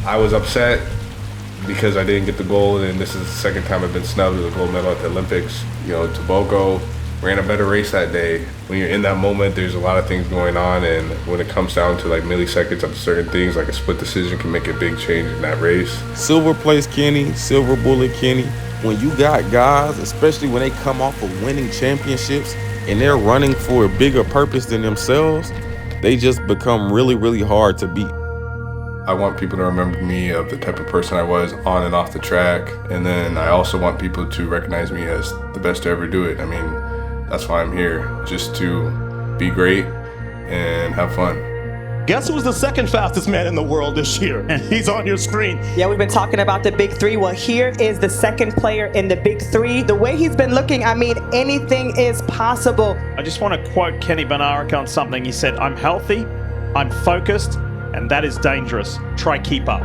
I was upset because I didn't get the gold, and this is the second time I've been snubbed with a gold medal at the Olympics. You know, Tebogo ran a better race that day. When you're in that moment, there's a lot of things going on, and when it comes down to like milliseconds of certain things, like a split decision can make a big change in that race. Silver place Kenny, silver bullet Kenny. When you got guys, especially when they come off of winning championships and they're running for a bigger purpose than themselves, they just become really, really hard to beat. I want people to remember me of the type of person I was on and off the track. And then I also want people to recognize me as the best to ever do it. I mean, that's why I'm here, just to be great and have fun. Guess who's the second fastest man in the world this year? And he's on your screen. Yeah, we've been talking about the big three. Well, here is the second player in the big three. The way he's been looking, I mean, anything is possible. I just want to quote Kenny Bednarek on something. He said, "I'm healthy, I'm focused, and that is dangerous. Try keep up."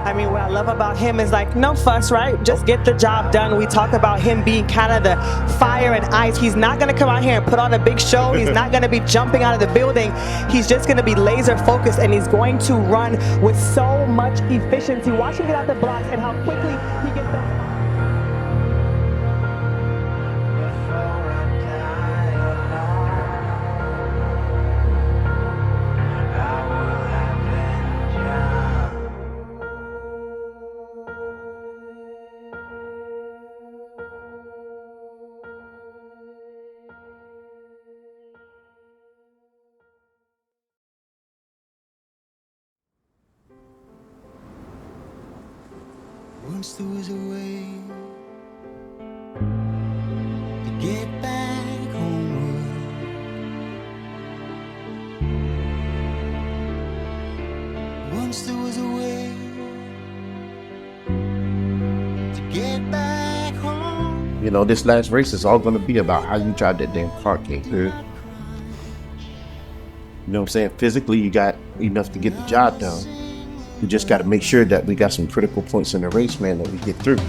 I mean, what I love about him is like, no fuss, right? Just get the job done. We talk about him being kind of the fire and ice. He's not going to come out here and put on a big show. He's not going to be jumping out of the building. He's just going to be laser focused, and he's going to run with so much efficiency. Watch him get out the blocks and how quickly he gets the... Once there was a way to get back homeward. Once there was a way to get back home. You know, this last race is all going to be about how you drive that damn car, King. You know what I'm saying? Physically, you got enough to get the job done. We just got to make sure that we got some critical points in the race, man, that we get through.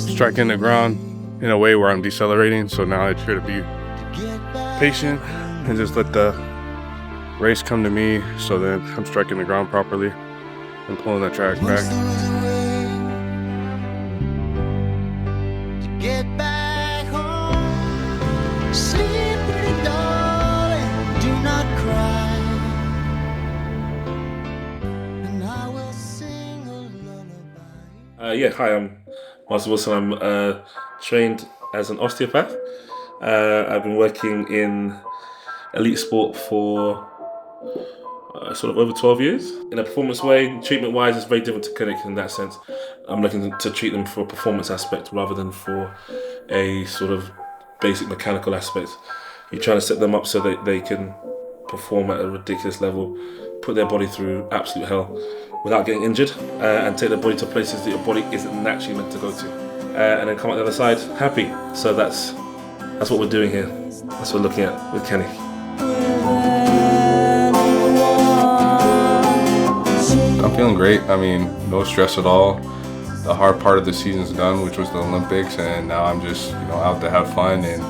Striking the ground in a way where I'm decelerating, so now I try to be patient and just let the race come to me, so that I'm striking the ground properly and pulling the track back. Hi, I'm Martin Wilson. I'm trained as an osteopath. I've been working in elite sport for sort of over 12 years. In a performance way, treatment-wise, it's very different to clinic in that sense. I'm looking to treat them for a performance aspect rather than for a sort of basic mechanical aspect. You're trying to set them up so that they can perform at a ridiculous level, put their body through absolute hell without getting injured, and take their body to places that your body isn't naturally meant to go to, and then come out the other side happy. So that's what we're doing here. That's what we're looking at with Kenny. I'm feeling great. I mean, no stress at all. The hard part of the season's done, which was the Olympics, and now I'm just out to have fun and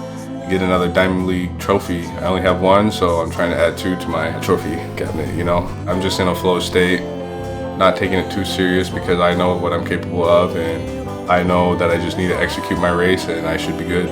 get another Diamond League trophy. I only have one, so I'm trying to add 2 to my trophy cabinet. I'm just in a flow state, not taking it too serious because I know what I'm capable of, and I know that I just need to execute my race and I should be good.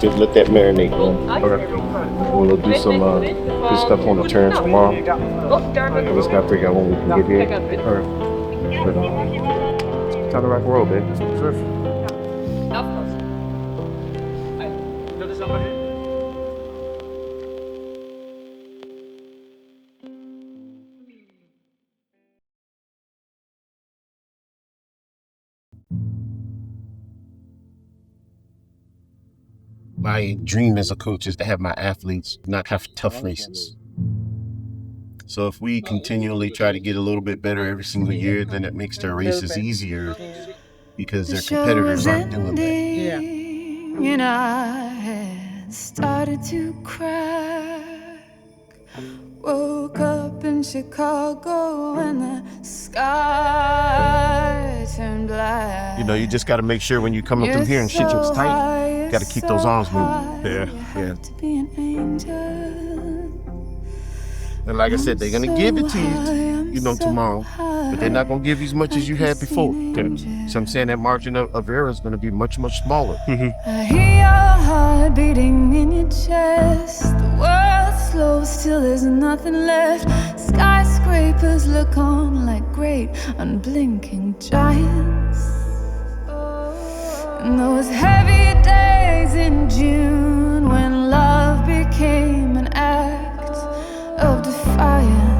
Just let that marinate, man. We'll do some good stuff on the turn tomorrow. We just gotta figure out when we can get here. All right. But, time to rock and roll, baby. Sure. My dream as a coach is to have my athletes not have tough races. So if we continually try to get a little bit better every single year, then it makes their races easier because their competitors aren't doing that. Yeah. And I had started to crack. Woke up in Chicago and the sky turned black. You know, you just got to make sure when you're coming through here and shit looks tight, you got to keep those arms moving. Yeah. To be an angel. And like I said, they're going to give it to you, tomorrow. But they're not going to give you as much as you had before. So I'm saying that margin of error is going to be much, much smaller. I hear your heart beating in your chest. The world slows still, there's nothing left. Skyscrapers look on like great unblinking giants. And those heavy days in June when love became an act of defiance.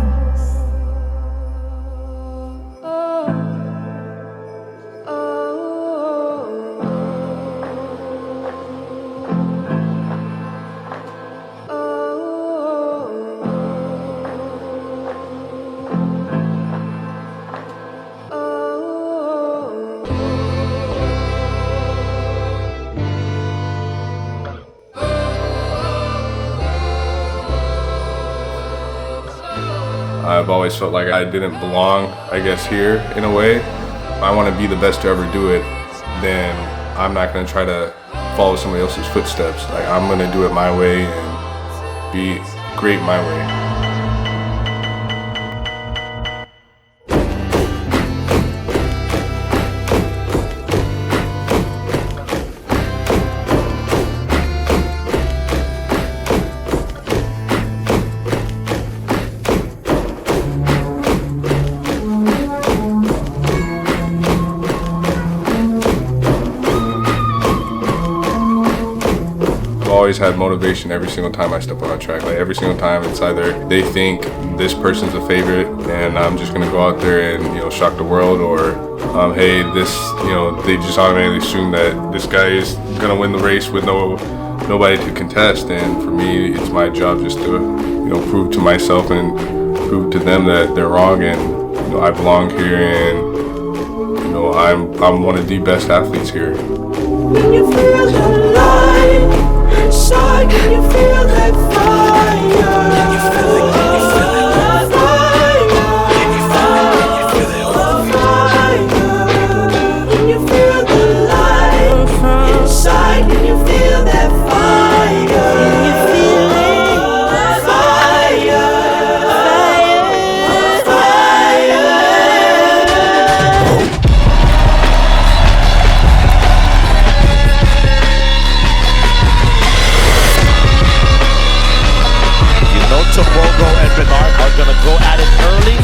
I've always felt like I didn't belong, I guess, here in a way. If I want to be the best to ever do it, then I'm not going to try to follow somebody else's footsteps. Like, I'm going to do it my way and be great my way. Always had motivation every single time I step on a track. Like, every single time it's either they think this person's a favorite and I'm just gonna go out there and shock the world, or hey, this they just automatically assume that this guy is gonna win the race with nobody to contest. And for me, it's my job just to prove to myself and prove to them that they're wrong, and I belong here, and I'm one of the best athletes here. When you feel the light inside, can you feel that fire? Can you feel it? Can you feel it? Fire. Can you feel it? Can you feel it? Fire. When you feel the light inside, can you feel that fire? Can you feel it? Fire. Tebogo and Bednarek are going to go at it early.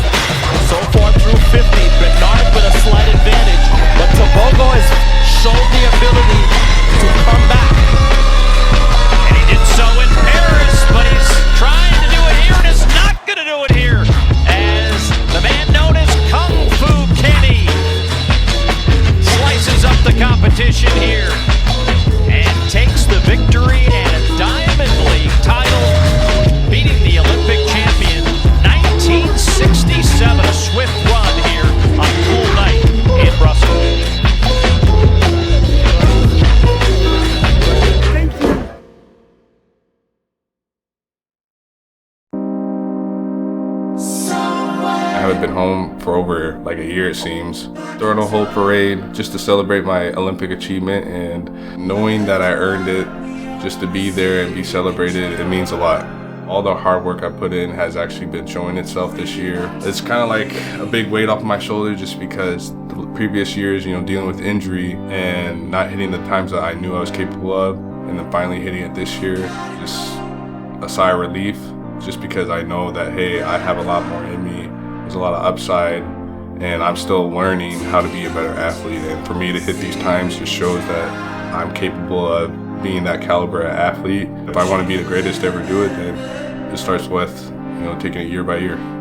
So far through 50, Bednarek with a slight advantage, but Tebogo has shown the ability to come back. And he did so in Paris, but he's trying to do it here and is not going to do it here, as the man known as Kung Fu Kenny slices up the competition here and takes the victory and a Diamond League title, beating the Olympic champion 1967. A swift run here on a cool night in Brussels. I haven't been home for over like a year, it seems. Throwing a whole parade just to celebrate my Olympic achievement, and knowing that I earned it just to be there and be celebrated, it means a lot. All the hard work I put in has actually been showing itself this year. It's kind of like a big weight off my shoulder, just because the previous years, dealing with injury and not hitting the times that I knew I was capable of, and then finally hitting it this year, just a sigh of relief, just because I know that, hey, I have a lot more in me. There's a lot of upside, and I'm still learning how to be a better athlete. And for me to hit these times just shows that I'm capable of being that caliber of athlete. If I want to be the greatest to ever do it, then it starts with, taking it year by year.